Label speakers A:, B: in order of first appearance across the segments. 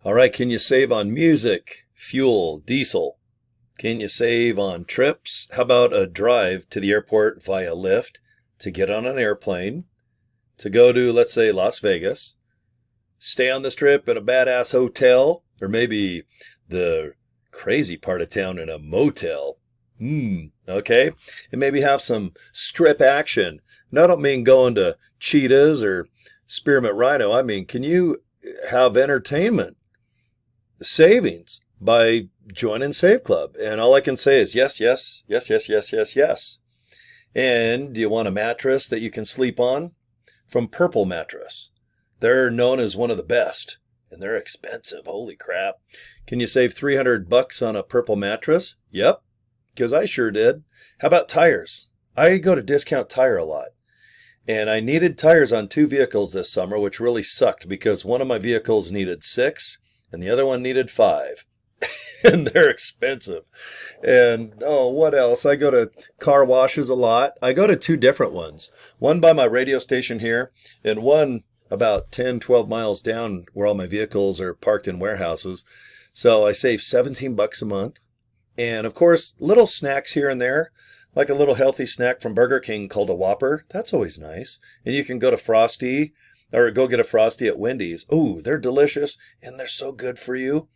A: All right, can you save on music, fuel, diesel? Can you save on trips? How about a drive to the airport via Lyft to get on an airplane, to go to, let's say, Las Vegas, stay on the strip in a badass hotel, or maybe the crazy part of town in a motel? Okay. And maybe have some strip action. And I don't mean going to Cheetahs or Spearmint Rhino. I mean, can you have entertainment savings by joining Save Club? And all I can say is yes, yes, yes, yes, yes, yes, yes. And do you want a mattress that you can sleep on? From Purple Mattress. They're known as one of the best, and they're expensive. Holy crap. Can you save $300 on a Purple mattress? Yep, because I sure did. How about tires? I go to Discount Tire a lot. And I needed tires on 2 vehicles this summer, which really sucked because one of my vehicles needed 6 and the other one needed 5. And they're expensive. And what else? I go to car washes a lot. I go to 2 different ones. One by my radio station here and one about 10, 12 miles down where all my vehicles are parked in warehouses. So I save $17 a month. And of course, little snacks here and there, like a little healthy snack from Burger King called a Whopper. That's always nice. And you can go to Frosty or go get a Frosty at Wendy's. Ooh, they're delicious and they're so good for you.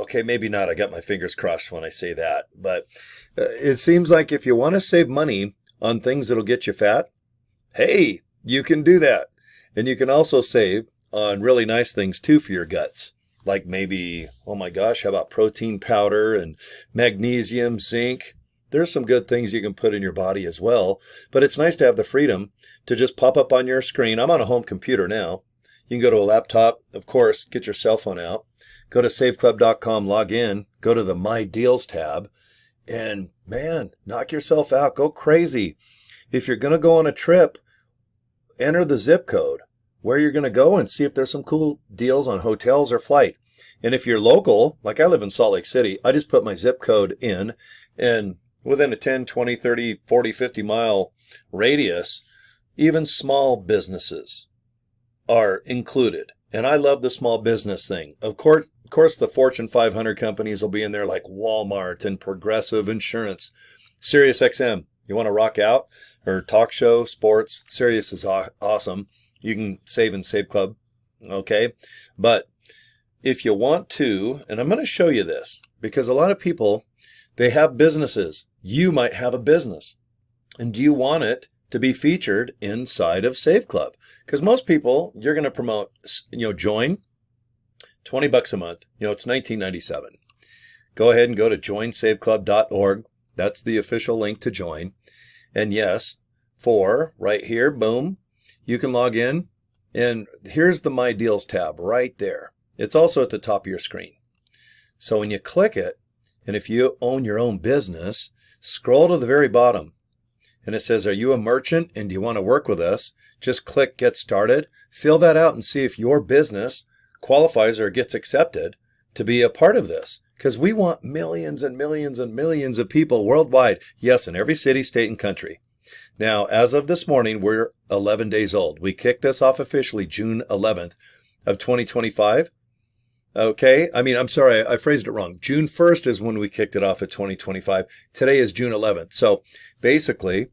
A: Okay, maybe not. I got my fingers crossed when I say that. But it seems like if you want to save money on things that'll get you fat, hey, you can do that. And you can also save on really nice things too for your guts. Like maybe, oh my gosh, how about protein powder and magnesium, zinc? There's some good things you can put in your body as well. But it's nice to have the freedom to just pop up on your screen. I'm on a home computer now. You can go to a laptop, of course, get your cell phone out. Go to saveclub.com, log in, go to the My Deals tab, and man, knock yourself out. Go crazy. If you're going to go on a trip, enter the zip code where you're going to go and see if there's some cool deals on hotels or flight. And if you're local, like I live in Salt Lake City, I just put my zip code in, and within a 10, 20, 30, 40, 50 mile radius, even small businesses are included. And I love the small business thing. Of course, the Fortune 500 companies will be in there like Walmart and Progressive Insurance. Sirius XM, you want to rock out? Or talk show, sports. Sirius is awesome. You can save in Save Club. Okay. But if you want to, and I'm going to show you this, because a lot of people, they have businesses. You might have a business. And do you want it to be featured inside of Save Club? Because most people, you're going to promote, join, $20 a month. It's $19.97. Go ahead and go to joinsaveclub.org. That's the official link to join. And yes, right here, boom, you can log in. And here's the My Deals tab right there. It's also at the top of your screen. So when you click it, and if you own your own business, scroll to the very bottom. And it says, are you a merchant and do you want to work with us? Just click Get Started. Fill that out and see if your business qualifies or gets accepted to be a part of this. Because we want millions and millions and millions of people worldwide. Yes, in every city, state, and country. Now, as of this morning, we're 11 days old. We kicked this off officially June 11th of 2025. Okay, I'm sorry, I phrased it wrong. June 1st is when we kicked it off at 2025. Today is June 11th. So basically,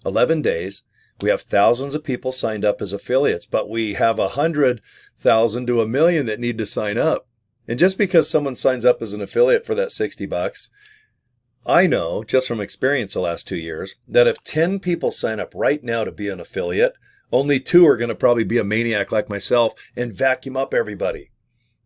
A: 11 days, we have thousands of people signed up as affiliates, but we have 100,000 to 1 million that need to sign up. And just because someone signs up as an affiliate for that $60, I know just from experience the last 2 years that if 10 people sign up right now to be an affiliate, only 2 are going to probably be a maniac like myself and vacuum up everybody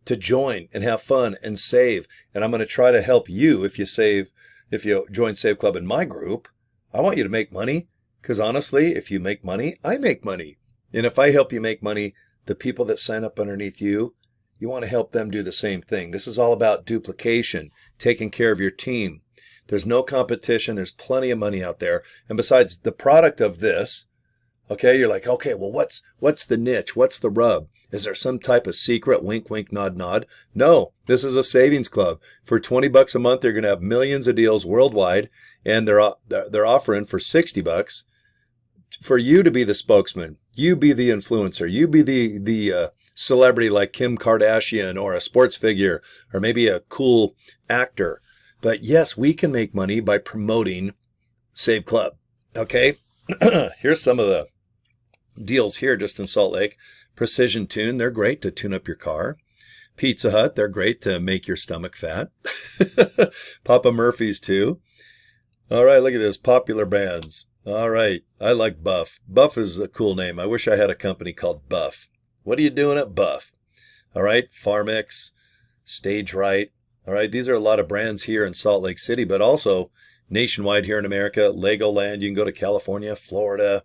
A: to join and have fun and save. And I'm going to try to help you if you join Save Club in my group. I want you to make money because honestly, if you make money, I make money. And if I help you make money, the people that sign up underneath you, you want to help them do the same thing. This is all about duplication, taking care of your team. There's no competition. There's plenty of money out there. And besides the product of this, okay, you're like, okay, well, what's the niche? What's the rub? Is there some type of secret wink, wink, nod, nod? No, this is a savings club. For $20 a month, they're going to have millions of deals worldwide, and they're offering for $60 for you to be the spokesman. You be the influencer. You be the celebrity like Kim Kardashian or a sports figure or maybe a cool actor. But yes, we can make money by promoting Save Club. Okay, here's some of the deals here just in Salt Lake. Precision Tune, they're great to tune up your car. Pizza Hut, they're great to make your stomach fat. Papa Murphy's too. All right, look at this. Popular brands. All right, I like Buff. Buff is a cool name. I wish I had a company called Buff. What are you doing at Buff? All right, Farmix, Stage Right. All right, these are a lot of brands here in Salt Lake City, but also nationwide here in America. Legoland, you can go to California, Florida.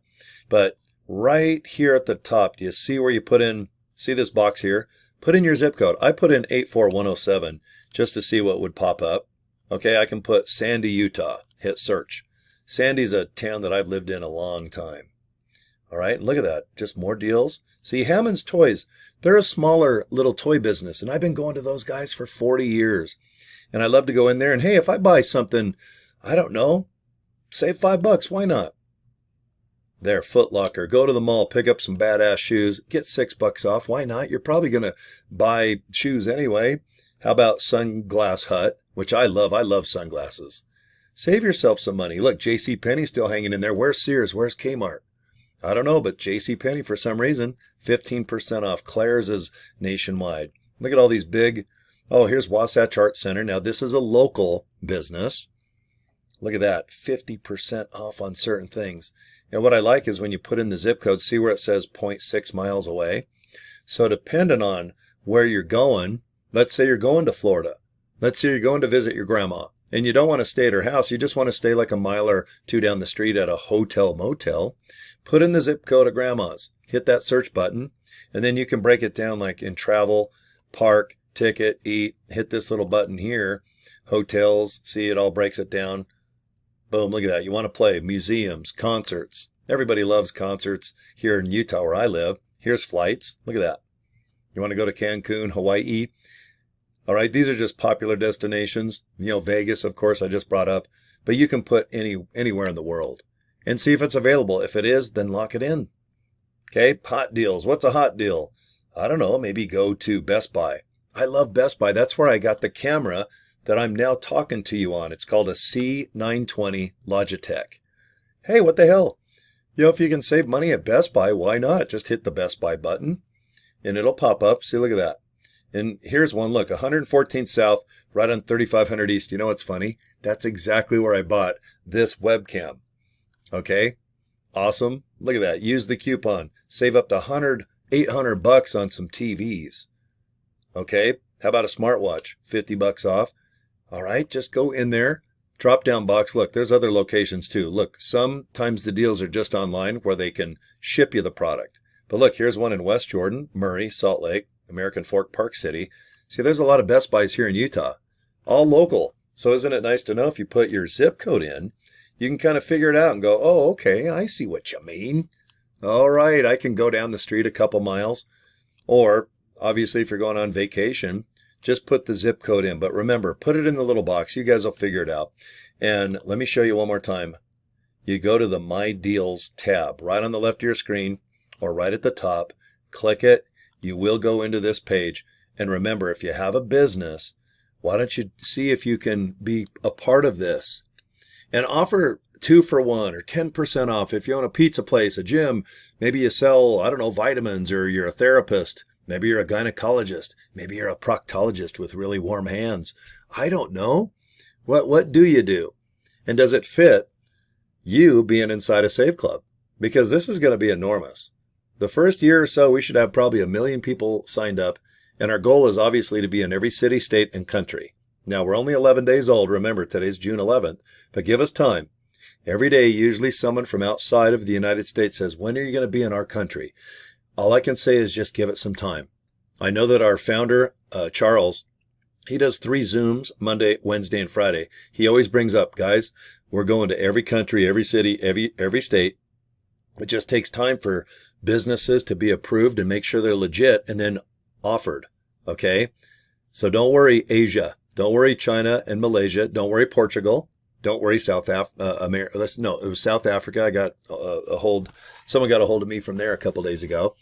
A: But right here at the top, do you see where you put in, see this box here? Put in your zip code. I put in 84107 just to see what would pop up. Okay, I can put Sandy, Utah. Hit search. Sandy's a town that I've lived in a long time. All right, look at that. Just more deals. See, Hammond's Toys, they're a smaller little toy business, and I've been going to those guys for 40 years. And I love to go in there and, hey, if I buy something, I don't know, save $5, why not? There, Foot Locker. Go to the mall, pick up some badass shoes, get $6 off. Why not? You're probably going to buy shoes anyway. How about Sunglass Hut, which I love. I love sunglasses. Save yourself some money. Look, JCPenney's still hanging in there. Where's Sears? Where's Kmart? I don't know, but JCPenney, for some reason, 15% off. Claire's is nationwide. Look at all these big. Oh, here's Wasatch Art Center. Now, this is a local business. Look at that, 50% off on certain things. And what I like is when you put in the zip code, see where it says 0.6 miles away. So depending on where you're going, let's say you're going to Florida. Let's say you're going to visit your grandma. And you don't want to stay at her house. You just want to stay like a mile or two down the street at a hotel motel. Put in the zip code of grandma's. Hit that search button. And then you can break it down like in travel, park, ticket, eat. Hit this little button here. Hotels. See, it all breaks it down. Boom, look at that. You want to play museums, concerts. Everybody loves concerts here in Utah where I live. Here's flights. Look at that. You want to go to Cancun, Hawaii. All right, these are just popular destinations. You know, Vegas, of course, I just brought up. But you can put anywhere in the world and see if it's available. If it is, then lock it in. Okay, hot deals. What's a hot deal? I don't know, maybe go to Best Buy. I love Best Buy. That's where I got the camera that I'm now talking to you on. It's called a C920 Logitech. Hey, what the hell? You know, if you can save money at Best Buy, why not? Just hit the Best Buy button and it'll pop up. See, look at that. And here's one, look, 114th South, right on 3500 East. You know what's funny? That's exactly where I bought this webcam. Okay, awesome. Look at that. Use the coupon. Save up to $800 on some TVs. Okay, how about a smartwatch? $50 off. All right, just go in there. Drop down box. Look, there's other locations too. Look, sometimes the deals are just online where they can ship you the product. But look, here's one in West Jordan, Murray, Salt Lake, American Fork, Park City. See, there's a lot of Best Buys here in Utah, all local. So isn't it nice to know if you put your zip code in, you can kind of figure it out and go, oh, okay, I see what you mean. All right, I can go down the street a couple miles. Or, obviously, if you're going on vacation, just put the zip code in. But remember, put it in the little box. You guys will figure it out. And let me show you one more time. You go to the My Deals tab right on the left of your screen or right at the top. Click it. You will go into this page. And remember, if you have a business, why don't you see if you can be a part of this and offer 2 for 1 or 10% off. If you own a pizza place, a gym, maybe you sell, I don't know, vitamins, or you're a therapist. Maybe you're a gynecologist. Maybe you're a proctologist with really warm hands. I don't know. What do you do? And does it fit you being inside a Save Club? Because this is going to be enormous. The first year or so, we should have probably 1 million people signed up. And our goal is obviously to be in every city, state, and country. Now, we're only 11 days old. Remember, today's June 11th. But give us time. Every day, usually someone from outside of the United States says, when are you going to be in our country? All I can say is just give it some time. I know that our founder, Charles, he does 3 Zooms, Monday, Wednesday, and Friday. He always brings up, guys, we're going to every country, every city, every state. It just takes time for businesses to be approved and make sure they're legit and then offered. Okay? So don't worry, Asia. Don't worry, China and Malaysia. Don't worry, Portugal. Don't worry, South America. No, it was South Africa. I got someone got a hold of me from there a couple days ago.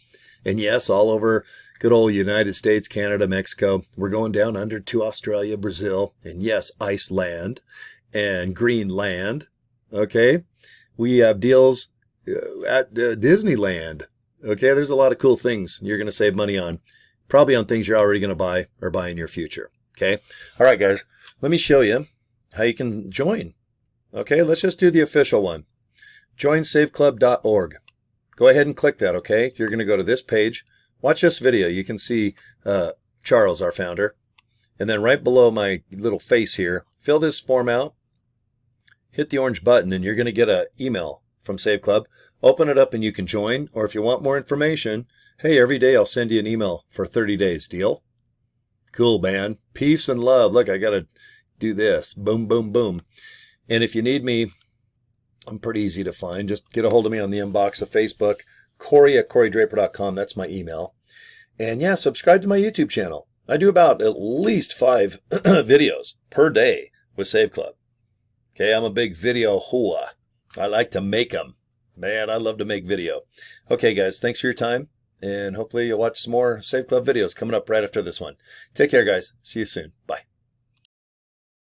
A: And yes, all over good old United States, Canada, Mexico. We're going down under to Australia, Brazil, and yes, Iceland and Greenland. Okay. We have deals at Disneyland. Okay. There's a lot of cool things you're going to save money on, probably on things you're already going to buy or buy in your future. Okay. All right, guys, let me show you how you can join. Okay. Let's just do the official one. joinsaveclub.org. Go ahead and click that, okay? You're going to go to this page. Watch this video. You can see Charles, our founder. And then right below my little face here, fill this form out, hit the orange button, and you're going to get an email from Save Club. Open it up and you can join. Or if you want more information, hey, every day I'll send you an email for 30 days. Deal? Cool, man. Peace and love. Look, I got to do this. Boom, boom, boom. And if you need me, I'm pretty easy to find. Just get a hold of me on the inbox of Facebook. Cory at CoryDraper.com. That's my email. And yeah, subscribe to my YouTube channel. I do about at least 5 videos per day with Save Club. Okay, I'm a big video hua. I like to make them. Man, I love to make video. Okay, guys, thanks for your time. And hopefully you'll watch some more Save Club videos coming up right after this one. Take care, guys. See you soon. Bye.